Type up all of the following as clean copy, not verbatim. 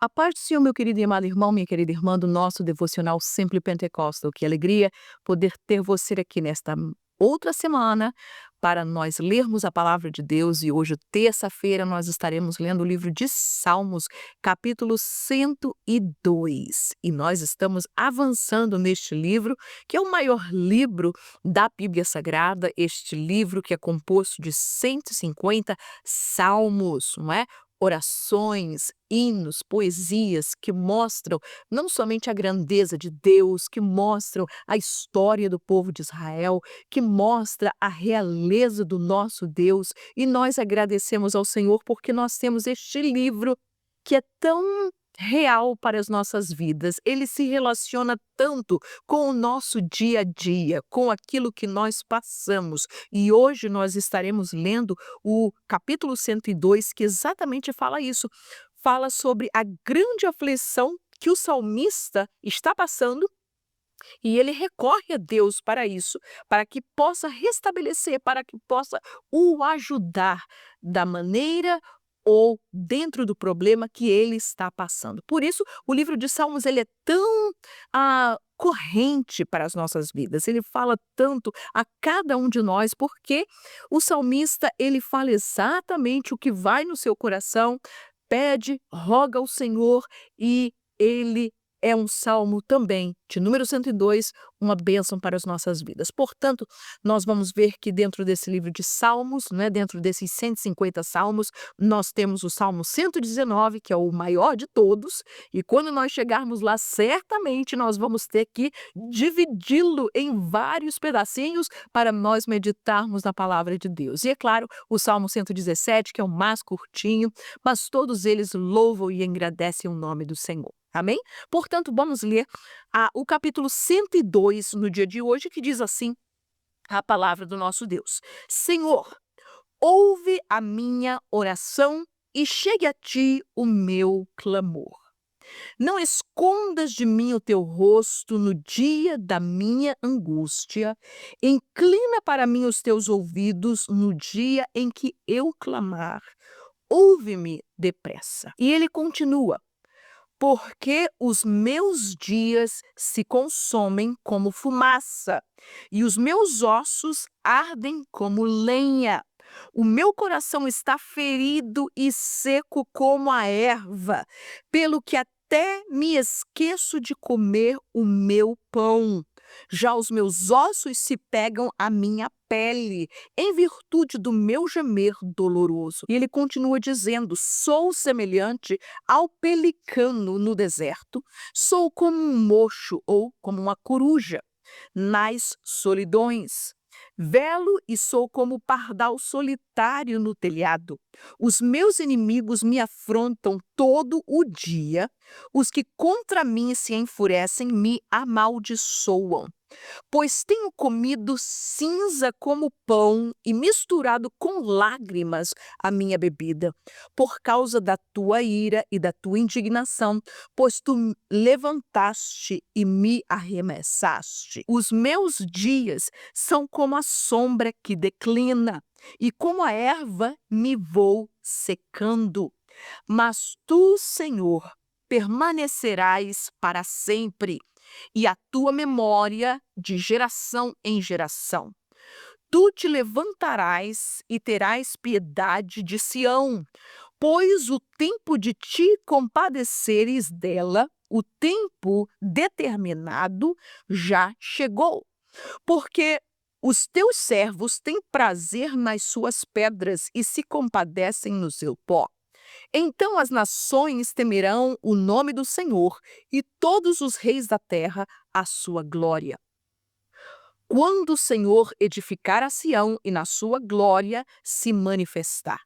A paz do Senhor, meu querido e amado irmão, minha querida irmã, do nosso devocional Sempre Pentecostal. Que alegria poder ter você aqui nesta outra semana para nós lermos a palavra de Deus. E hoje, terça-feira, nós estaremos lendo o livro de Salmos, capítulo 102. E nós estamos avançando neste livro, que é o maior livro da Bíblia Sagrada, este livro que é composto de 150 salmos, não é? Orações, hinos, poesias que mostram não somente a grandeza de Deus, que mostram a história do povo de Israel, que mostra a realeza do nosso Deus. E nós agradecemos ao Senhor porque nós temos este livro que é tão real para as nossas vidas. Ele se relaciona tanto com o nosso dia a dia, com aquilo que nós passamos. E hoje nós estaremos lendo o capítulo 102, que exatamente fala isso. Fala sobre a grande aflição que o salmista está passando e ele recorre a Deus para isso, para que possa restabelecer, para que possa o ajudar da maneira ou dentro do problema que ele está passando. Por isso, o livro de Salmos ele é tão corrente para as nossas vidas. Ele fala tanto a cada um de nós, porque o salmista ele fala exatamente o que vai no seu coração, pede, roga ao Senhor e ele é um salmo também, de número 102, uma bênção para as nossas vidas. Portanto, nós vamos ver que dentro desse livro de Salmos, né, dentro desses 150 salmos, nós temos o Salmo 119, que é o maior de todos, e quando nós chegarmos lá, certamente nós vamos ter que dividi-lo em vários pedacinhos para nós meditarmos na palavra de Deus. E é claro, o Salmo 117, que é o mais curtinho, mas todos eles louvam e engrandecem o nome do Senhor. Amém? Portanto, vamos ler o capítulo 102 no dia de hoje, que diz assim a palavra do nosso Deus. Senhor, ouve a minha oração e chegue a ti o meu clamor. Não escondas de mim o teu rosto no dia da minha angústia. Inclina para mim os teus ouvidos no dia em que eu clamar. Ouve-me depressa. E ele continua. Porque os meus dias se consomem como fumaça, e os meus ossos ardem como lenha. O meu coração está ferido e seco como a erva, pelo que até me esqueço de comer o meu pão. Já os meus ossos se pegam à minha pele, em virtude do meu gemer doloroso. E ele continua dizendo: sou semelhante ao pelicano no deserto, sou como um mocho ou como uma coruja nas solidões. Velo e sou como o pardal solitário no telhado. Os meus inimigos me afrontam todo o dia, os que contra mim se enfurecem me amaldiçoam. Pois tenho comido cinza como pão e misturado com lágrimas a minha bebida, por causa da tua ira e da tua indignação, pois tu levantaste e me arremessaste. Os meus dias são como a sombra que declina, e como a erva me vou secando. Mas tu, Senhor, permanecerás para sempre, e a tua memória de geração em geração. Tu te levantarás e terás piedade de Sião, pois o tempo de te compadeceres dela, o tempo determinado, já chegou. Porque os teus servos têm prazer nas suas pedras e se compadecem no seu pó. Então as nações temerão o nome do Senhor e todos os reis da terra a sua glória. Quando o Senhor edificar a Sião e na sua glória se manifestar,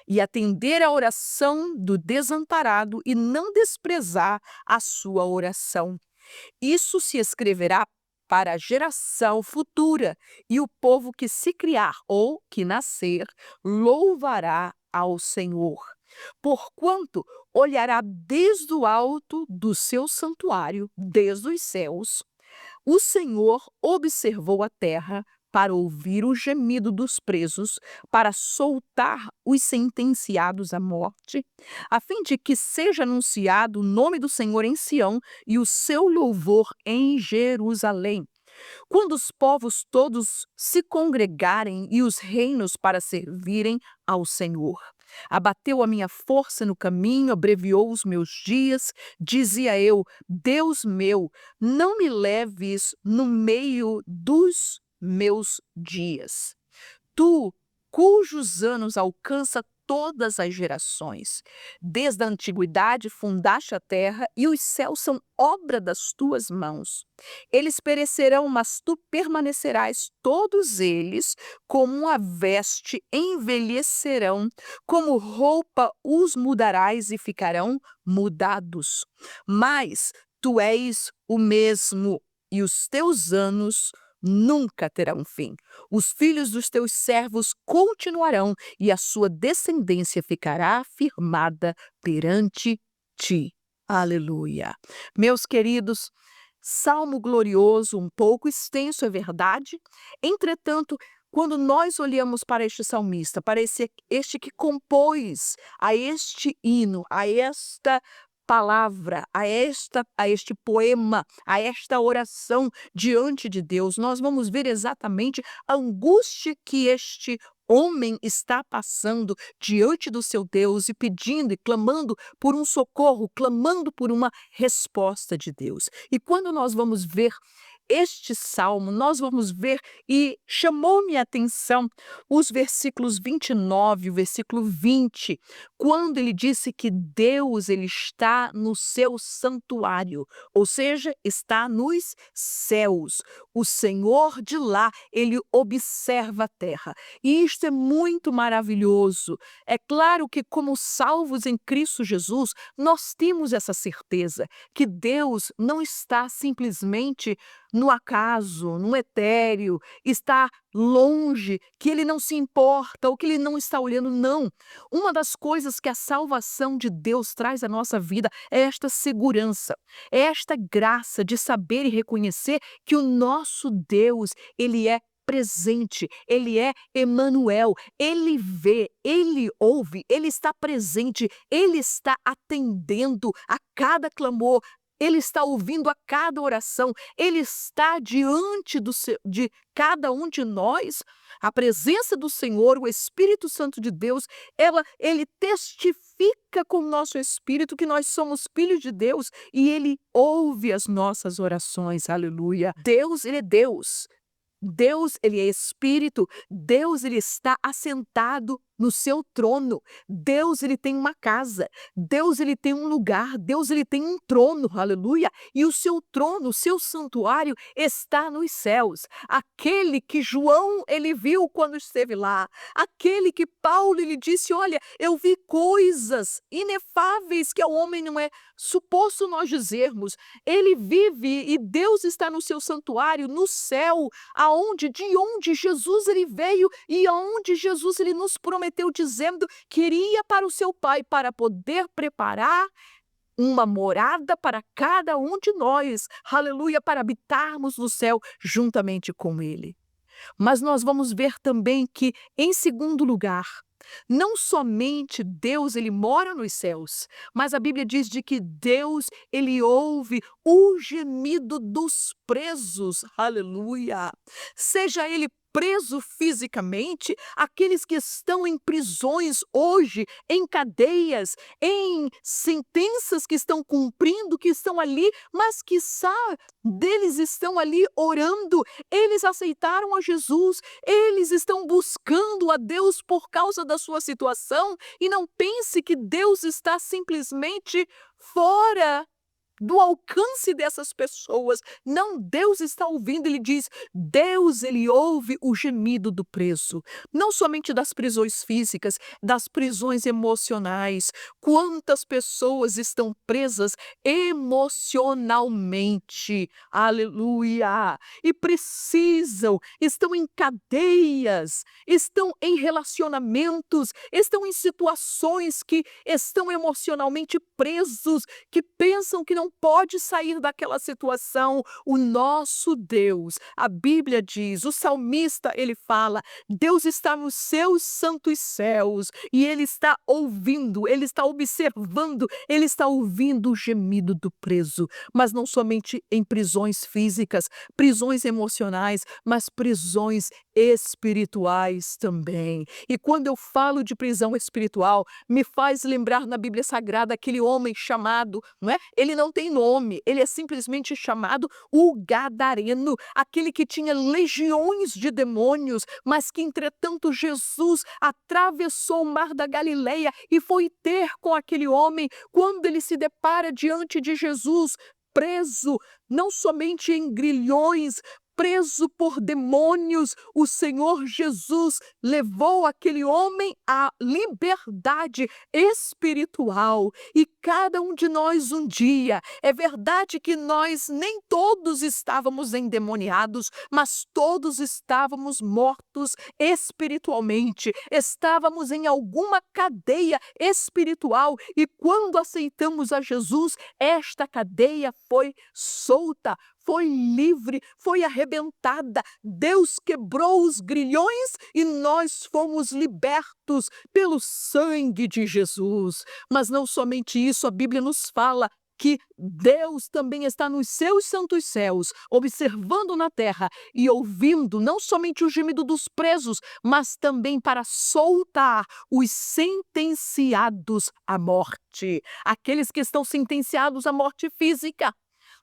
e atender à oração do desamparado e não desprezar a sua oração. Isso se escreverá para a geração futura, e o povo que se criar ou que nascer louvará ao Senhor. Porquanto olhará desde o alto do seu santuário, desde os céus, o Senhor observou a terra para ouvir o gemido dos presos, para soltar os sentenciados à morte, a fim de que seja anunciado o nome do Senhor em Sião e o seu louvor em Jerusalém. Quando os povos todos se congregarem e os reinos para servirem ao Senhor. Abateu a minha força no caminho, abreviou os meus dias. Dizia eu: Deus meu, não me leves no meio dos meus dias. Tu, cujos anos alcança todas as gerações. Desde a antiguidade fundaste a terra e os céus são obra das tuas mãos. Eles perecerão, mas tu permanecerás, todos eles, como uma veste, envelhecerão, como roupa os mudarás e ficarão mudados. Mas tu és o mesmo, e os teus anos nunca terão fim. Os filhos dos teus servos continuarão e a sua descendência ficará firmada perante ti. Aleluia. Meus queridos, salmo glorioso, um pouco extenso, é verdade. Entretanto, quando nós olhamos para este salmista, para este que compôs a este hino, a esta palavra, a este poema, a esta oração diante de Deus, nós vamos ver exatamente a angústia que este homem está passando diante do seu Deus e pedindo e clamando por um socorro, clamando por uma resposta de Deus. E quando nós vamos ver este salmo, nós vamos ver, e chamou-me a atenção os versículos 29, o versículo 20, quando ele disse que Deus ele está no seu santuário, ou seja, está nos céus. O Senhor de lá, ele observa a terra. E isto é muito maravilhoso. É claro que, como salvos em Cristo Jesus, nós temos essa certeza que Deus não está simplesmente no acaso, no etéreo, está longe, que ele não se importa ou que ele não está olhando, não. Uma das coisas que a salvação de Deus traz à nossa vida é esta segurança, é esta graça de saber e reconhecer que o nosso Deus, ele é presente, ele é Emanuel, ele vê, ele ouve, ele está presente, ele está atendendo a cada clamor, ele está ouvindo a cada oração, ele está diante de cada um de nós. A presença do Senhor, o Espírito Santo de Deus, ele testifica com o nosso espírito que nós somos filhos de Deus e ele ouve as nossas orações. Aleluia. Deus, ele é Deus. Deus, ele é Espírito, Deus, ele está assentado no seu trono. Deus, ele tem uma casa, Deus, ele tem um lugar, Deus, ele tem um trono, aleluia. E o seu trono, o seu santuário está nos céus. Aquele que João, ele viu quando esteve lá, aquele que Paulo, ele disse, olha, eu vi coisas inefáveis que ao homem não é suposto nós dizermos. Ele vive e Deus está no seu santuário, no céu, de onde Jesus ele veio e aonde Jesus ele nos prometeu, dizendo que iria para o seu Pai para poder preparar uma morada para cada um de nós, aleluia, para habitarmos no céu juntamente com ele. Mas nós vamos ver também que, em segundo lugar, não somente Deus ele mora nos céus, mas a Bíblia diz de que Deus ele ouve o gemido dos presos, aleluia. Seja ele preso fisicamente, aqueles que estão em prisões hoje, em cadeias, em sentenças que estão cumprindo, que estão ali, mas quiçá deles estão ali orando, eles aceitaram a Jesus, eles estão buscando a Deus por causa da sua situação, e não pense que Deus está simplesmente fora do alcance dessas pessoas. Não, Deus está ouvindo, ele diz, Deus, ele ouve o gemido do preso, não somente das prisões físicas, das prisões emocionais. Quantas pessoas estão presas emocionalmente, aleluia, e estão em cadeias, estão em relacionamentos, estão em situações que estão emocionalmente presos, que pensam que não pode sair daquela situação. O nosso Deus, a Bíblia diz, o salmista, ele fala, Deus está nos seus santos céus e ele está ouvindo, ele está observando, ele está ouvindo o gemido do preso, mas não somente em prisões físicas, prisões emocionais, mas prisões espirituais também. E quando eu falo de prisão espiritual, me faz lembrar na Bíblia Sagrada aquele homem chamado, não é? Ele não tem nome, ele é simplesmente chamado o Gadareno, aquele que tinha legiões de demônios, mas que entretanto Jesus atravessou o mar da Galileia e foi ter com aquele homem. Quando ele se depara diante de Jesus, preso não somente em grilhões, preso por demônios, o Senhor Jesus levou aquele homem à liberdade espiritual. E cada um de nós um dia, é verdade que nós nem todos estávamos endemoniados, mas todos estávamos mortos espiritualmente, estávamos em alguma cadeia espiritual e quando aceitamos a Jesus, esta cadeia foi solta, foi livre, foi arrebentada. Deus quebrou os grilhões e nós fomos libertos pelo sangue de Jesus. Mas não somente isso, a Bíblia nos fala que Deus também está nos seus santos céus, observando na terra e ouvindo não somente o gemido dos presos, mas também para soltar os sentenciados à morte, aqueles que estão sentenciados à morte física.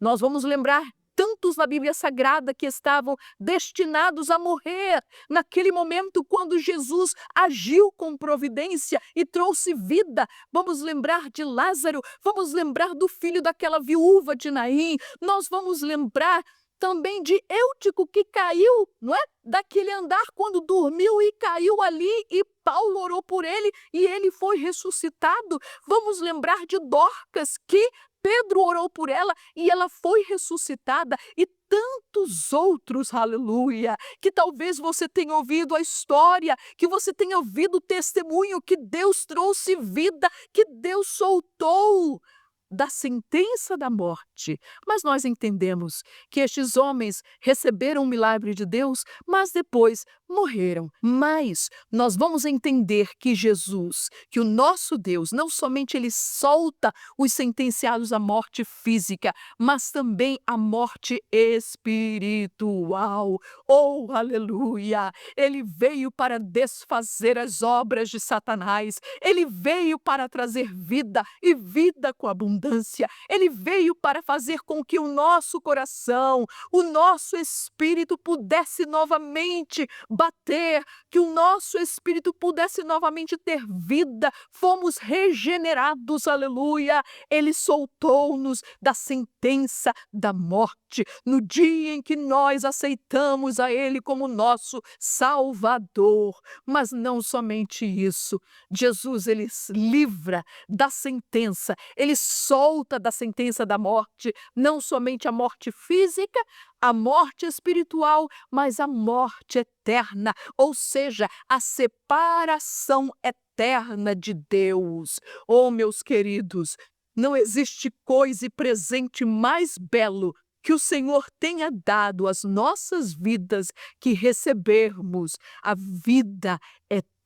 Nós vamos lembrar tantos na Bíblia Sagrada que estavam destinados a morrer naquele momento quando Jesus agiu com providência e trouxe vida. Vamos lembrar de Lázaro, vamos lembrar do filho daquela viúva de Naim, nós vamos lembrar também de Eutico que caiu, não é? Daquele andar quando dormiu e caiu ali e Paulo orou por ele e ele foi ressuscitado. Vamos lembrar de Dorcas que Pedro orou por ela e ela foi ressuscitada e tantos outros, aleluia, que talvez você tenha ouvido a história, que você tenha ouvido o testemunho que Deus trouxe vida, que Deus soltou da sentença da morte. Mas nós entendemos que estes homens receberam o milagre de Deus, mas depois morreram. Mas nós vamos entender que Jesus, que o nosso Deus, não somente ele solta os sentenciados à morte física, mas também à morte espiritual. Oh, aleluia! Ele veio para desfazer as obras de Satanás. Ele veio para trazer vida e vida com abundância. Ele veio para fazer com que o nosso coração, o nosso espírito pudesse novamente bater, que o nosso espírito pudesse novamente ter vida. Fomos regenerados, aleluia. Ele soltou-nos da sentença da morte no dia em que nós aceitamos a Ele como nosso Salvador. Mas não somente isso, Jesus, ele livra da sentença, ele solta da sentença da morte, não somente a morte física, a morte espiritual, mas a morte eterna, ou seja, a separação eterna de Deus. Oh, meus queridos, não existe coisa e presente mais belo que o Senhor tenha dado às nossas vidas que recebermos a vida eterna.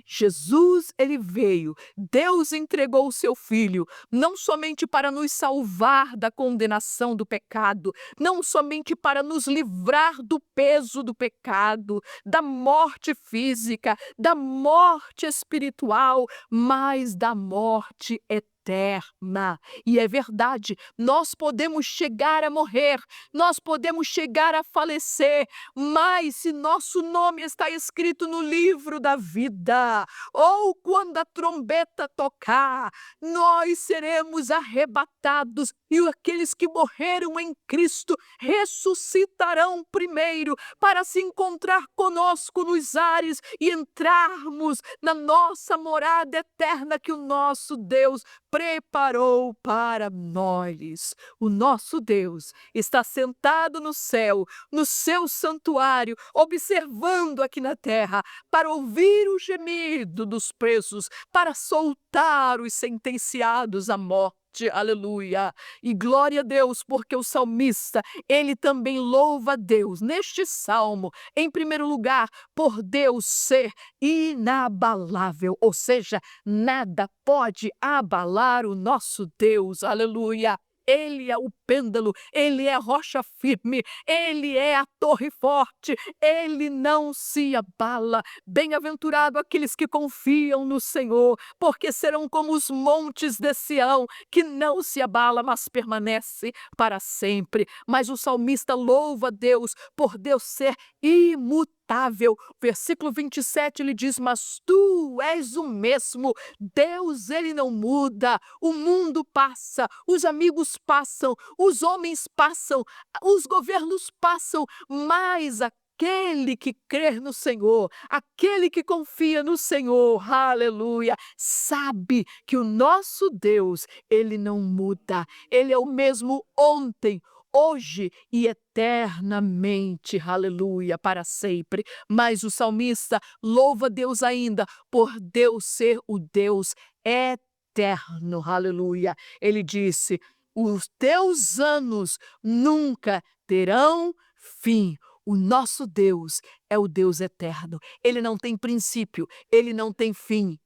Jesus, ele veio, Deus entregou o seu Filho, não somente para nos salvar da condenação do pecado, não somente para nos livrar do peso do pecado, da morte física, da morte espiritual, mas da morte eterna. E é verdade, nós podemos chegar a morrer, nós podemos chegar a falecer, mas se nosso nome está escrito no livro da vida, ou quando a trombeta tocar, nós seremos arrebatados e aqueles que morreram em Cristo ressuscitarão primeiro para se encontrar conosco nos ares e entrarmos na nossa morada eterna que o nosso Deus preparou para nós. O nosso Deus está sentado no céu, no seu santuário, observando aqui na terra, para ouvir o gemido dos presos, para soltar os sentenciados à morte. forte, aleluia. E glória a Deus, porque o salmista, ele também louva a Deus neste salmo, em primeiro lugar, por Deus ser inabalável, ou seja, nada pode abalar o nosso Deus, aleluia. Ele é o pêndulo, ele é a rocha firme, ele é a torre forte, ele não se abala. Bem-aventurado aqueles que confiam no Senhor, porque serão como os montes de Sião, que não se abala, mas permanece para sempre. Mas o salmista louva a Deus por Deus ser imutável. Versículo 27 ele diz: mas tu és o mesmo, Deus ele não muda, o mundo passa, os amigos passam, os homens passam, os governos passam, mas aquele que crer no Senhor, aquele que confia no Senhor, aleluia, sabe que o nosso Deus, ele não muda, ele é o mesmo ontem, hoje e eternamente, aleluia, para sempre. Mas o salmista louva Deus ainda por Deus ser o Deus eterno, aleluia. Ele disse: os teus anos nunca terão fim. O nosso Deus é o Deus eterno. Ele não tem princípio, ele não tem fim.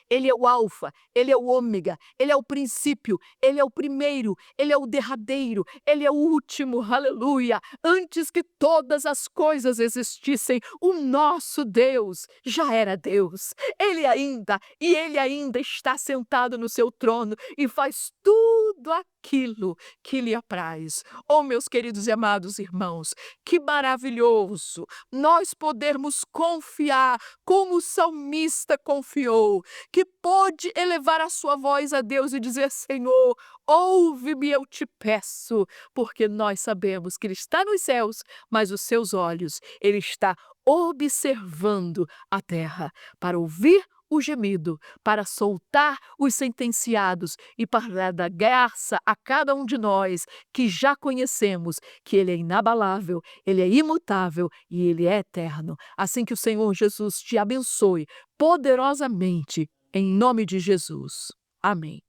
Ele é o alfa, ele é o ômega, ele é o princípio, ele é o primeiro, ele é o derradeiro, ele é o último, aleluia. Antes que todas as coisas existissem, o nosso Deus já era Deus. Ele ainda está sentado no seu trono e faz tudo aquilo que lhe apraz. Oh, meus queridos e amados irmãos, que maravilhoso nós podermos confiar como o salmista confiou, que pôde elevar a sua voz a Deus e dizer: Senhor, ouve-me, eu te peço, porque nós sabemos que Ele está nos céus, mas os seus olhos, Ele está observando a terra para ouvir o gemido, para soltar os sentenciados e para dar graça a cada um de nós que já conhecemos que Ele é inabalável, Ele é imutável e Ele é eterno. Assim que o Senhor Jesus te abençoe poderosamente, em nome de Jesus. Amém.